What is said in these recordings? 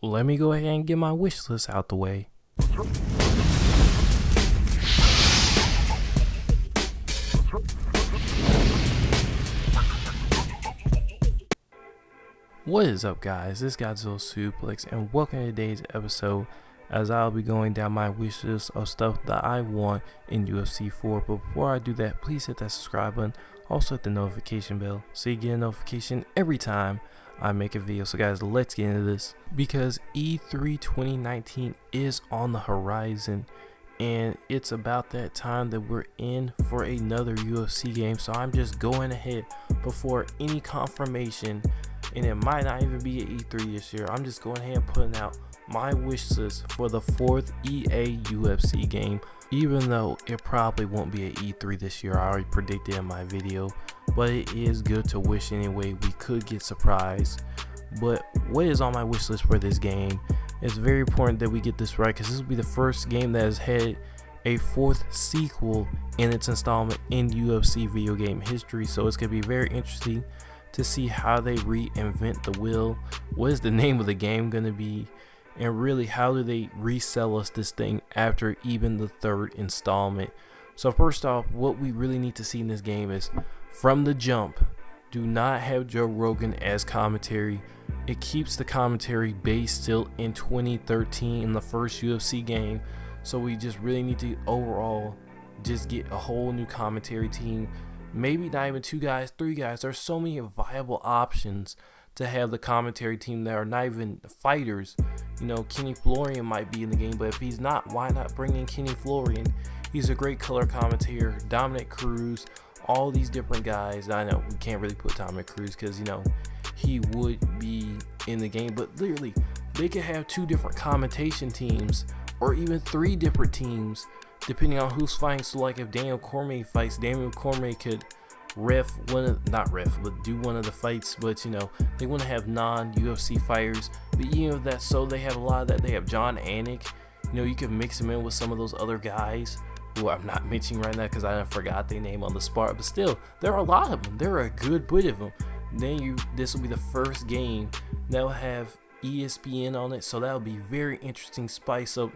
let me go ahead and get my wish list out the way. What is up, guys? This is Godzilla Suplex, and welcome to today's episode as I'll be going down my wish list of stuff that I want in UFC 4. But before I do that, please hit that subscribe button, also hit the notification bell so you get a notification every time I make a video. So guys, let's get into this, because E3 2019 is on the horizon and it's about that time that we're in for another UFC game. So I'm just going ahead before any confirmation, and it might not even be at E3 this year. I'm just going ahead and putting out my wish list for the 4th EA UFC game, even though it probably won't be at E3 this year. I already predicted in my video, but it is good to wish anyway. We could get surprised. But what is on my wish list for this game? It's very important that we get this right, because this will be the first game that has had a 4th sequel in its installment in UFC video game history. So it's going to be very interesting to see how they reinvent the wheel. What is the name of the game going to be? And really, how do they resell us this thing after even the 3rd installment? So first off, what we really need to see in this game is, from the jump, do not have Joe Rogan as commentary. It keeps the commentary based still in 2013 in the first UFC game. So we just really need to overall just get a whole new commentary team. Maybe not even 2 guys, 3 guys. There's so many viable options to have the commentary team that are not even fighters. You know, Kenny Florian might be in the game, but if he's not, why not bring in Kenny Florian? He's a great color commentator. Dominic Cruz, all these different guys. I know we can't really put Dominic Cruz because, you know, he would be in the game, but literally they could have 2 different commentation teams, or even 3 different teams, depending on who's fighting. So like if Daniel Cormier fights, Daniel Cormier could do one of the fights. But you know, they want to have non-UFC fighters. But even if that's so, they have a lot of that. They have John Anik. You know, you can mix him in with some of those other guys who I'm not mentioning right now because I forgot their name on the spot. But still, there are a lot of them. There are a good bit of them. Then this will be the first game that will have ESPN on it, so that'll be very interesting. Spice up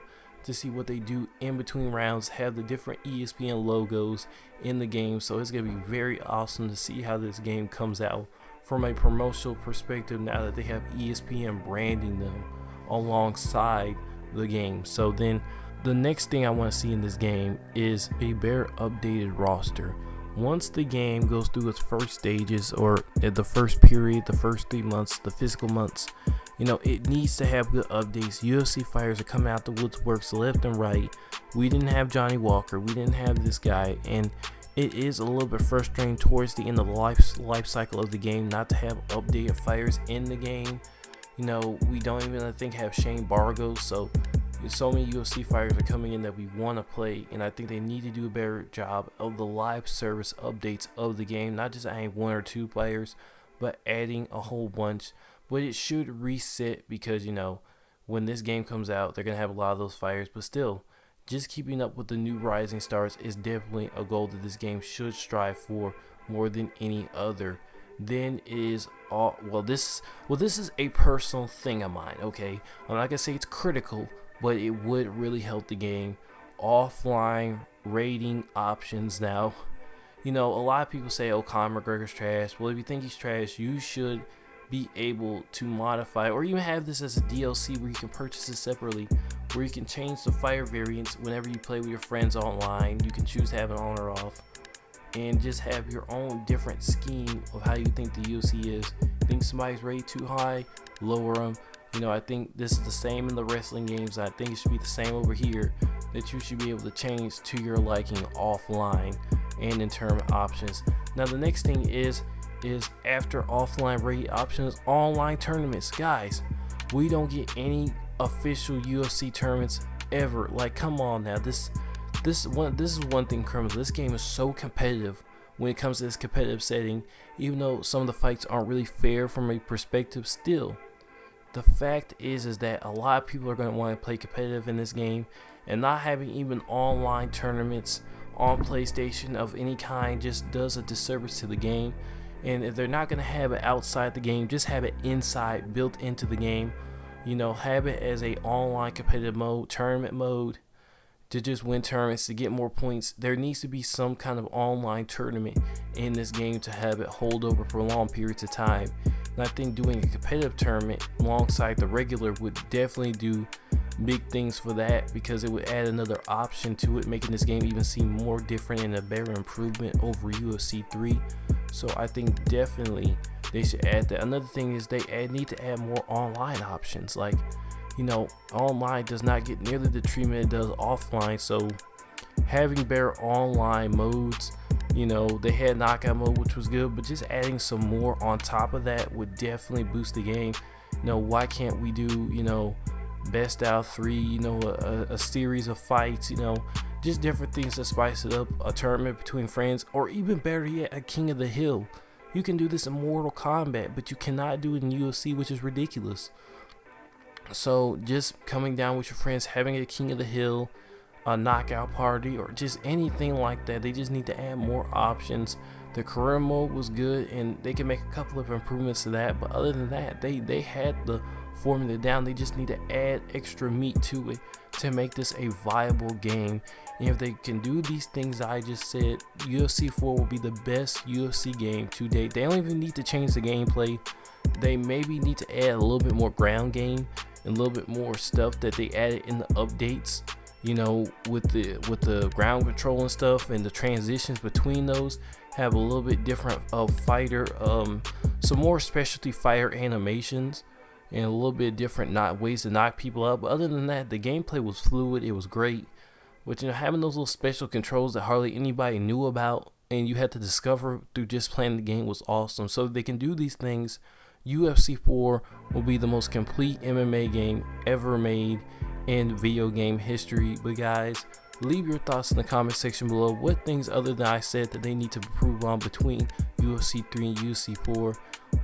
to see what they do in between rounds, have the different ESPN logos in the game. So it's gonna be very awesome to see how this game comes out from a promotional perspective now that they have ESPN branding them alongside the game. So then the next thing I want to see in this game is a better updated roster. Once the game goes through its first stages, or at the first period, the first 3 months, the physical months, you know, it needs to have good updates. UFC fighters are coming out the woodworks left and right. We didn't have Johnny Walker, we didn't have this guy, and it is a little bit frustrating towards the end of the life cycle of the game not to have updated fighters in the game. You know, we don't even, I think, have Shane Bargos. So many UFC fighters are coming in that we want to play, and I think they need to do a better job of the live service updates of the game, not just adding 1 or 2 players, but adding a whole bunch. But it should reset, because, you know, when this game comes out, they're going to have a lot of those fighters. But still, just keeping up with the new rising stars is definitely a goal that this game should strive for more than any other. Then is this is a personal thing of mine, okay? I'm not going to say it's critical, but it would really help the game. Offline rating options now. You know, a lot of people say, oh, Conor McGregor's trash. Well, if you think he's trash, you should be able to modify, or even have this as a DLC where you can purchase it separately, where you can change the fighter variants whenever you play with your friends online. You can choose to have it on or off, and just have your own different scheme of how you think the UFC is. Think somebody's rated too high, lower them. You know, I think this is the same in the wrestling games. I think it should be the same over here, that you should be able to change to your liking offline and in term options. Now the next thing is after offline rated options, online tournaments. Guys, we don't get any official UFC tournaments ever. Like, come on now. This is one thing, criminal. This game is so competitive when it comes to this competitive setting. Even though some of the fights aren't really fair from a perspective, still, the fact is that a lot of people are going to want to play competitive in this game, and not having even online tournaments on PlayStation of any kind just does a disservice to the game. And if they're not going to have it outside the game, just have it inside, built into the game. have it as a online competitive mode, tournament mode, to just win tournaments, to get more points. There needs to be some kind of online tournament in this game to have it hold over for long periods of time. And I think doing a competitive tournament alongside the regular would definitely do big things for that, because it would add another option to it, making this game even seem more different and a better improvement over UFC 3. So I think definitely they should add that. Another thing is they need to add more online options. Like, online does not get nearly the treatment it does offline. So having better online modes, they had knockout mode, which was good, but just adding some more on top of that would definitely boost the game. Why can't we do, best out 3, a series of fights, just different things to spice it up, a tournament between friends, or even better yet, a King of the Hill. You can do this in Mortal Kombat, but you cannot do it in UFC, which is ridiculous. So just coming down with your friends, having a King of the Hill, a knockout party, or just anything like that. They just need to add more options. The career mode was good, and they can make a couple of improvements to that, but other than that, they had the formula down. They just need to add extra meat to it to make this a viable game. And if they can do these things I just said, UFC 4 will be the best UFC game to date. They don't even need to change the gameplay. They maybe need to add a little bit more ground game and a little bit more stuff that they added in the updates, with the ground control and stuff, and the transitions between those have a little bit different fighter, some more specialty fighter animations, and a little bit different ways to knock people out. But other than that, the gameplay was fluid. It was great. But having those little special controls that hardly anybody knew about and you had to discover through just playing the game was awesome. So if they can do these things, UFC 4 will be the most complete MMA game ever made in video game history. But guys, leave your thoughts in the comment section below. What things other than I said that they need to improve on between UFC 3 and UFC 4?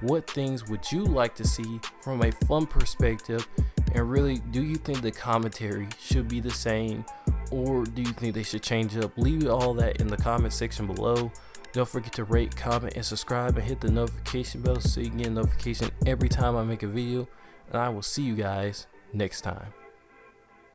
What things would you like to see from a fun perspective? And really, do you think the commentary should be the same, or do you think they should change up? Leave all that in the comment section below. Don't forget to rate, comment, and subscribe, and hit the notification bell so you can get a notification every time I make a video. And I will see you guys next time.